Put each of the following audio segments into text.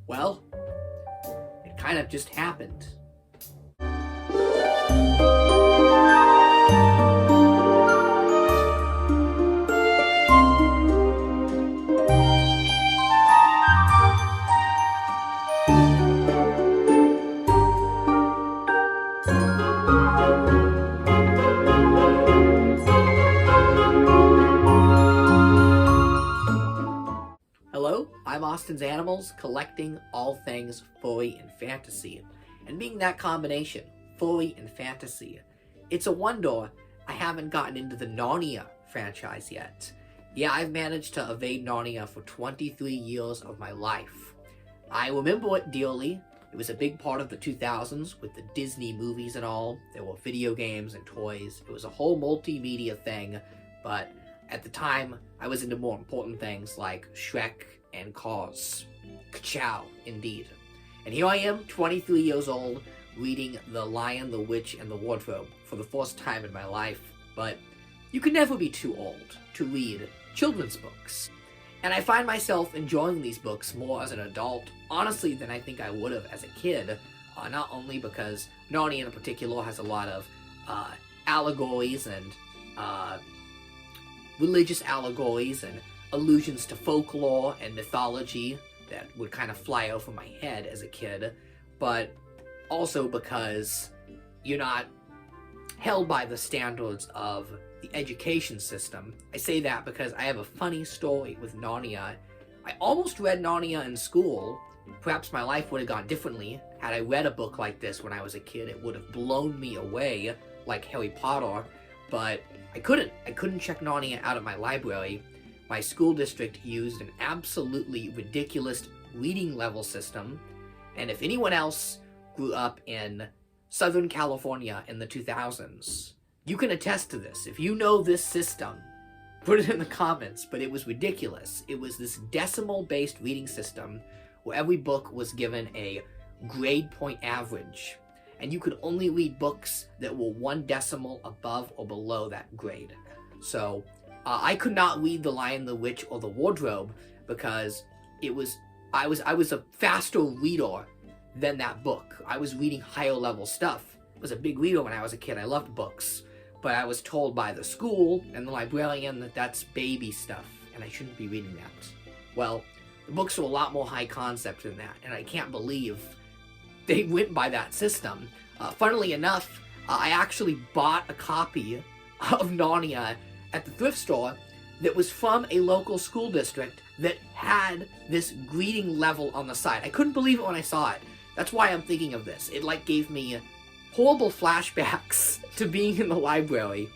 Well, it kind of just happened. Hello, I'm Austin's Animals, collecting all things furry and fantasy. And being that combination, furry and fantasy, it's a wonder I haven't gotten into the Narnia franchise yet. Yeah, I've managed to evade Narnia for 23 years of my life. I remember it dearly. It was a big part of the 2000s with the Disney movies and all. There were video games and toys. It was a whole multimedia thing, but at the time, I was into more important things like Shrek and Cars. Ka-chow, indeed. And here I am, 23 years old, reading The Lion, the Witch, and the Wardrobe for the first time in my life. But you can never be too old to read children's books. And I find myself enjoying these books more as an adult, honestly, than I think I would have as a kid. Not only because Narnia in particular has a lot of allegories and religious allegories and allusions to folklore and mythology that would kind of fly over my head as a kid, but also because you're not held by the standards of the education system. I say that because I have a funny story with Narnia. I almost read Narnia in school. Perhaps my life would have gone differently had I read a book like this when I was a kid. It would have blown me away like Harry Potter, but I couldn't check Narnia out of my library. My school district used an absolutely ridiculous reading level system, and if anyone else grew up in Southern California in the 2000s, you can attest to this. If you know this system, put it in the comments, but it was ridiculous. It was this decimal-based reading system where every book was given a grade point average, and you could only read books that were 1 decimal above or below that grade. So I could not read The Lion, the Witch, or the Wardrobe because I was a faster reader than that book. I was reading higher level stuff. I was a big reader when I was a kid. I loved books, but I was told by the school and the librarian that that's baby stuff and I shouldn't be reading that. Well, the books are a lot more high concept than that, and I can't believe they went by that system. Funnily enough, I actually bought a copy of Narnia at the thrift store that was from a local school district that had this grading level on the side. I couldn't believe it when I saw it. That's why I'm thinking of this. It gave me horrible flashbacks to being in the library.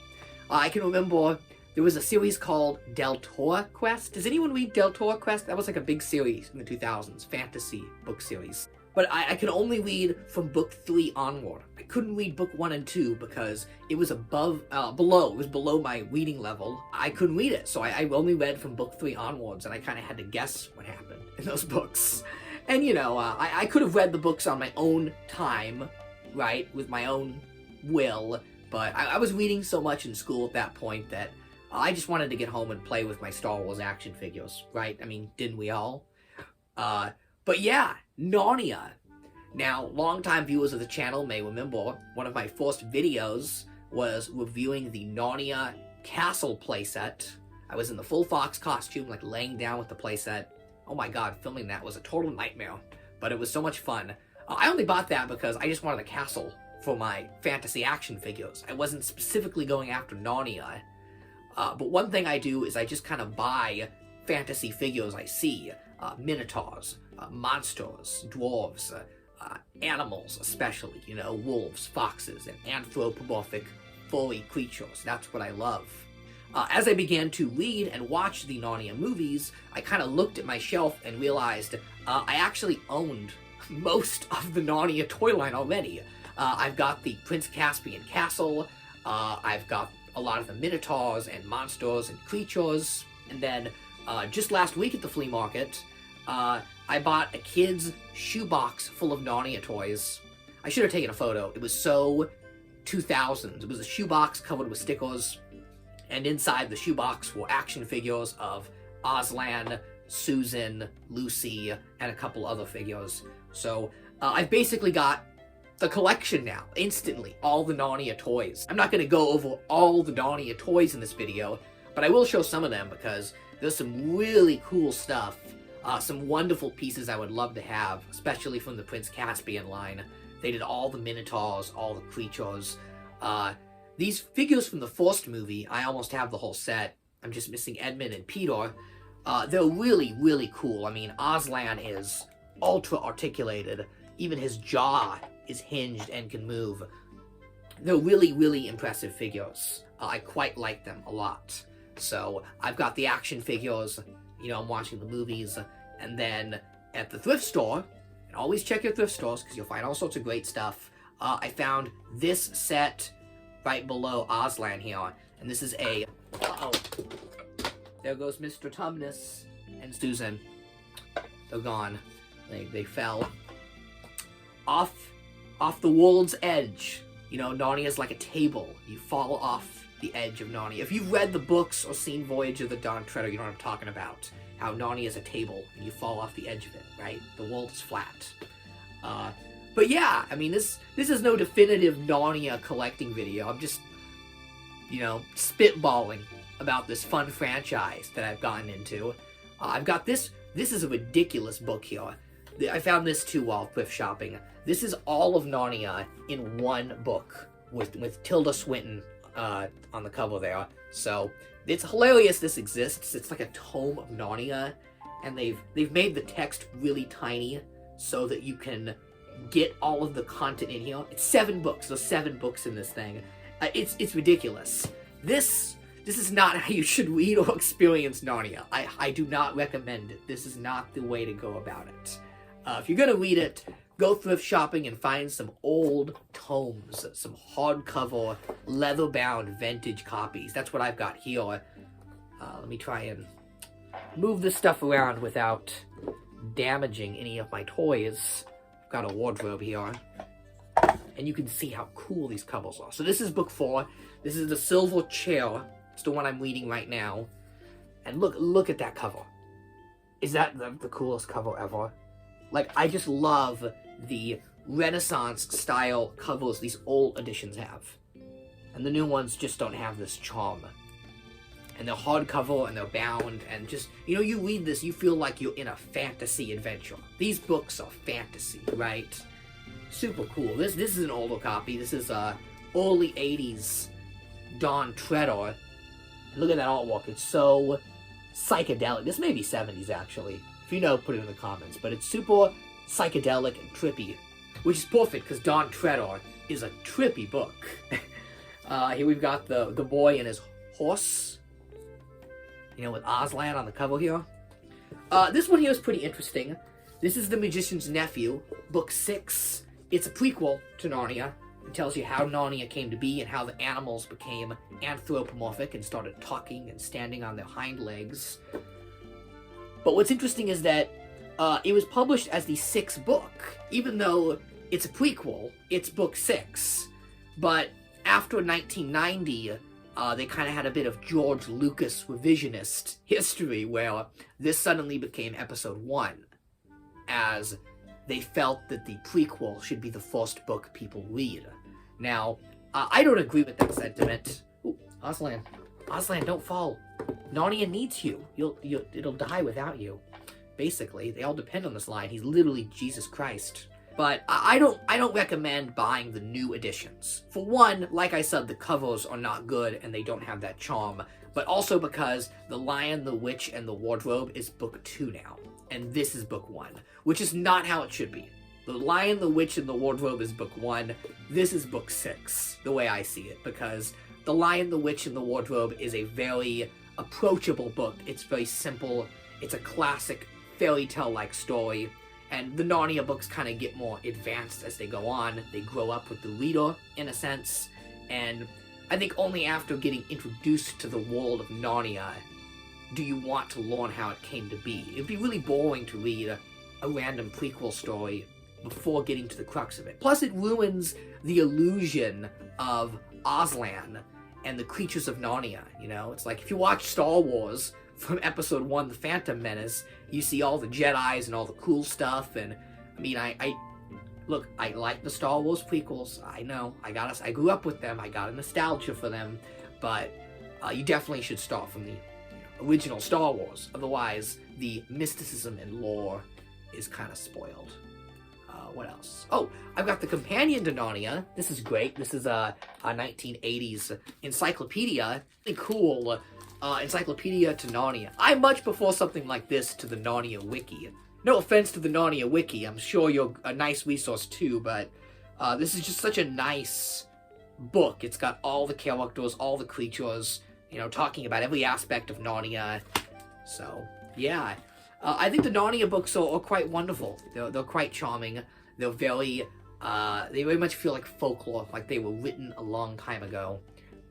I can remember there was a series called Deltora Quest. Does anyone read Deltora Quest? That was like a big series in the 2000s, fantasy book series. But I could only read from book 3 onward. I couldn't read book 1 and 2 because it was below my reading level. I couldn't read it, so I only read from book 3 onwards, and I kind of had to guess what happened in those books. And I could have read the books on my own time, right, with my own will, but I was reading so much in school at that point that I just wanted to get home and play with my Star Wars action figures, right? I mean, didn't we all? But yeah, Narnia. Now, longtime viewers of the channel may remember one of my first videos was reviewing the Narnia Castle playset. I was in the full fox costume, laying down with the playset. Oh my god, filming that was a total nightmare, but it was so much fun. I only bought that because I just wanted a castle for my fantasy action figures. I wasn't specifically going after Narnia. But one thing I do is I just kind of buy fantasy figures I see. Minotaurs, monsters, dwarves, animals especially, wolves, foxes, and anthropomorphic furry creatures. That's what I love. As I began to read and watch the Narnia movies, I kind of looked at my shelf and realized I actually owned most of the Narnia toy line already. I've got the Prince Caspian Castle, I've got a lot of the minotaurs and monsters and creatures, and then just last week at the flea market, I bought a kid's shoebox full of Narnia toys. I should have taken a photo. It was so 2000s. It was a shoebox covered with stickers, and inside the shoebox were action figures of Aslan, Susan, Lucy, and a couple other figures. So I've basically got the collection now, instantly, all the Narnia toys. I'm not going to go over all the Narnia toys in this video, but I will show some of them because there's some really cool stuff. Some wonderful pieces I would love to have, especially from the Prince Caspian line. They did all the Minotaurs, all the creatures. These figures from the first movie, I almost have the whole set. I'm just missing Edmund and Peter. They're really, really cool. I mean, Aslan is ultra articulated. Even his jaw is hinged and can move. They're really, really impressive figures. I quite like them a lot. So I've got the action figures. You know, I'm watching the movies. And then at the thrift store, and always check your thrift stores because you'll find all sorts of great stuff. I found this set right below Aslan here. And this is a... Uh-oh. There goes Mr. Tumnus and Susan. They're gone. They fell. Off the world's edge. You know, Narnia's like a table. You fall off the edge of Narnia. If you've read the books or seen Voyage of the Dawn Treader, you know what I'm talking about. How Narnia is a table, and you fall off the edge of it, right? The world is flat. But yeah, I mean, this is no definitive Narnia collecting video. I'm just, you know, spitballing about this fun franchise that I've gotten into. I've got this. This is a ridiculous book here. I found this too while thrift shopping. This is all of Narnia in one book with Tilda Swinton on the cover there. So it's hilarious this exists. It's like a tome of Narnia, and they've made the text really tiny so that you can get all of the content in here. It's 7 books. There's 7 books in this thing. It's ridiculous. This is not how you should read or experience Narnia. I do not recommend it. This is not the way to go about it. If you're gonna read it, go thrift shopping and find some old tomes, some hardcover, leather-bound vintage copies. That's what I've got here. Let me try and move this stuff around without damaging any of my toys. I've got a wardrobe here. And you can see how cool these covers are. So this is book 4. This is the Silver Chair. It's the one I'm reading right now. And look at that cover. Is that the coolest cover ever? Like, I just love the Renaissance-style covers these old editions have. And the new ones just don't have this charm. And they're hardcover, and they're bound, and just, you know, you read this, you feel like you're in a fantasy adventure. These books are fantasy, right? Super cool. This is an older copy. This is early 80s Dawn Treader. Look at that artwork. It's so psychedelic. This may be 70s, actually. If you know, put it in the comments. But it's super psychedelic and trippy, which is perfect because Dawn Treader is a trippy book. Here we've got the boy and his horse, you know, with Aslan on the cover here. This one here is pretty interesting. This is The Magician's Nephew, book 6. It's a prequel to Narnia. It tells you how Narnia came to be and how the animals became anthropomorphic and started talking and standing on their hind legs. But what's interesting is that it was published as the 6th book. Even though it's a prequel, it's book 6. But after 1990, they kind of had a bit of George Lucas revisionist history where this suddenly became episode 1, as they felt that the prequel should be the first book people read. Now, I don't agree with that sentiment. Ooh, Aslan, don't fall. Narnia needs you. It'll die without you. Basically, they all depend on this line. He's literally Jesus Christ. But I don't recommend buying the new editions. For one, like I said, the covers are not good and they don't have that charm. But also because The Lion, the Witch, and the Wardrobe is book 2 now. And this is book 1, which is not how it should be. The Lion, the Witch, and the Wardrobe is book 1. This is book 6, the way I see it, because The Lion, the Witch, and the Wardrobe is a very approachable book. It's very simple. It's a classic fairy tale-like story. And the Narnia books kind of get more advanced as they go on. They grow up with the reader, in a sense. And I think only after getting introduced to the world of Narnia do you want to learn how it came to be. It'd be really boring to read a random prequel story before getting to the crux of it. Plus, it ruins the illusion of Aslan and the creatures of Narnia, you know? It's like if you watch Star Wars from episode 1, The Phantom Menace, you see all the Jedis and all the cool stuff, and I mean, look, I like the Star Wars prequels. I know, I grew up with them. I got a nostalgia for them, but you definitely should start from the original Star Wars. Otherwise, the mysticism and lore is kind of spoiled. What else? Oh, I've got the companion to Narnia. This is great. This is a 1980s encyclopedia. Really cool encyclopedia to Narnia. I much prefer something like this to the Narnia wiki. No offense to the Narnia wiki. I'm sure you're a nice resource too, but this is just such a nice book. It's got all the characters, all the creatures, talking about every aspect of Narnia. So, yeah. I think the Narnia books are quite wonderful. They're quite charming. They're they very much feel like folklore, like they were written a long time ago.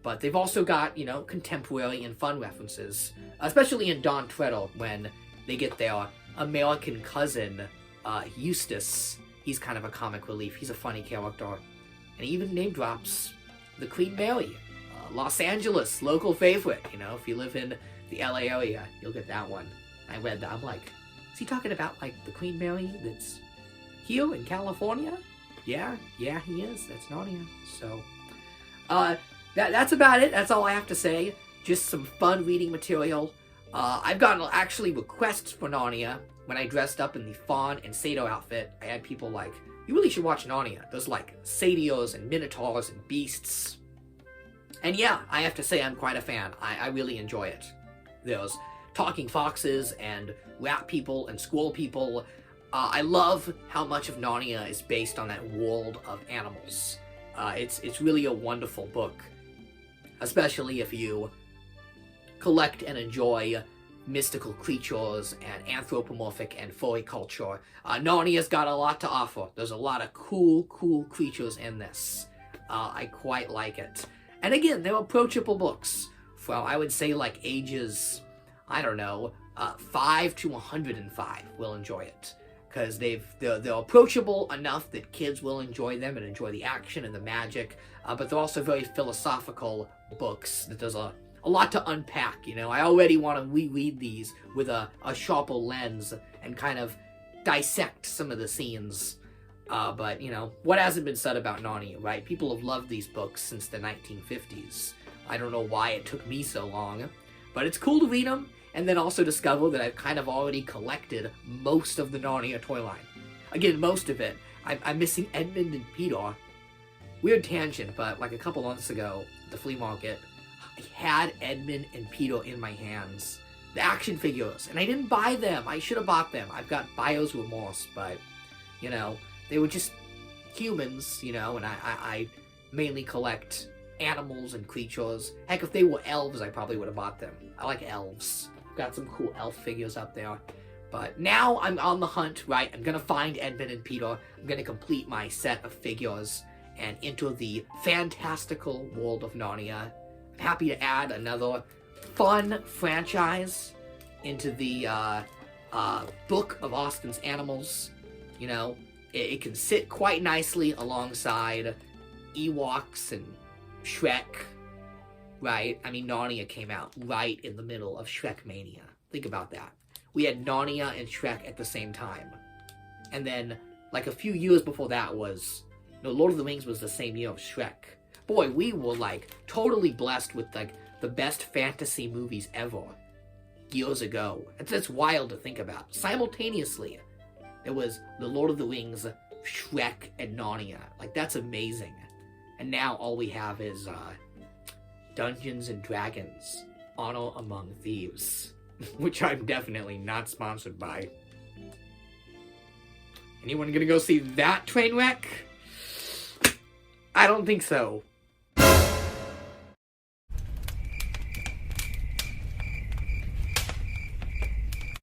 But they've also got, contemporary and fun references, especially in Don Treadle when they get their American cousin, Eustace. He's kind of a comic relief. He's a funny character. And he even name drops the Queen Mary, Los Angeles, local favorite. If you live in the LA area, you'll get that one. I read that. I'm like, is he talking about, like, the Queen Mary that's here in California? Yeah, he is. That's Narnia. So, that's about it. That's all I have to say. Just some fun reading material. I've gotten, actually, requests for Narnia when I dressed up in the faun and satyr outfit. I had people like, you really should watch Narnia. There's, like, satyrs and minotaurs and beasts. And yeah, I have to say I'm quite a fan. I really enjoy it. There's talking foxes and rat people and squirrel people. I love how much of Narnia is based on that world of animals. It's really a wonderful book, especially if you collect and enjoy mystical creatures and anthropomorphic and furry culture. Narnia's got a lot to offer. There's a lot of cool creatures in this. I quite like it. And again, they're approachable books. From, I would say, like, ages, I don't know, 5 to 105 will enjoy it. Because they're approachable enough that kids will enjoy them and enjoy the action and the magic. But they're also very philosophical books that there's a lot to unpack, I already want to reread these with a sharper lens and kind of dissect some of the scenes. But, what hasn't been said about Narnia, right? People have loved these books since the 1950s. I don't know why it took me so long, but it's cool to read them, and then also discover that I've kind of already collected most of the Narnia toy line. Again, most of it. I'm missing Edmund and Peter. Weird tangent, but like a couple months ago at the flea market, I had Edmund and Peter in my hands. The action figures, and I didn't buy them. I should have bought them. I've got buyer's remorse, but, they were just humans, and I mainly collect animals and creatures. Heck, if they were elves, I probably would have bought them. I like elves. Got some cool elf figures up there. But now I'm on the hunt, right? I'm gonna find Edmund and Peter. I'm gonna complete my set of figures and enter the fantastical world of Narnia. I'm happy to add another fun franchise into the Book of Austin's Animals. It can sit quite nicely alongside Ewoks and Shrek, right? I mean, Narnia came out right in the middle of Shrek Mania. Think about that. We had Narnia and Shrek at the same time. And then, like, a few years before that was... Lord of the Rings was the same year of Shrek. Boy, we were, like, totally blessed with, like, the best fantasy movies ever years ago. That's wild to think about. Simultaneously, there was the Lord of the Rings, Shrek, and Narnia. Like, that's amazing. And now all we have is Dungeons and Dragons, Honor Among Thieves, which I'm definitely not sponsored by. Anyone gonna go see that train wreck? I don't think so.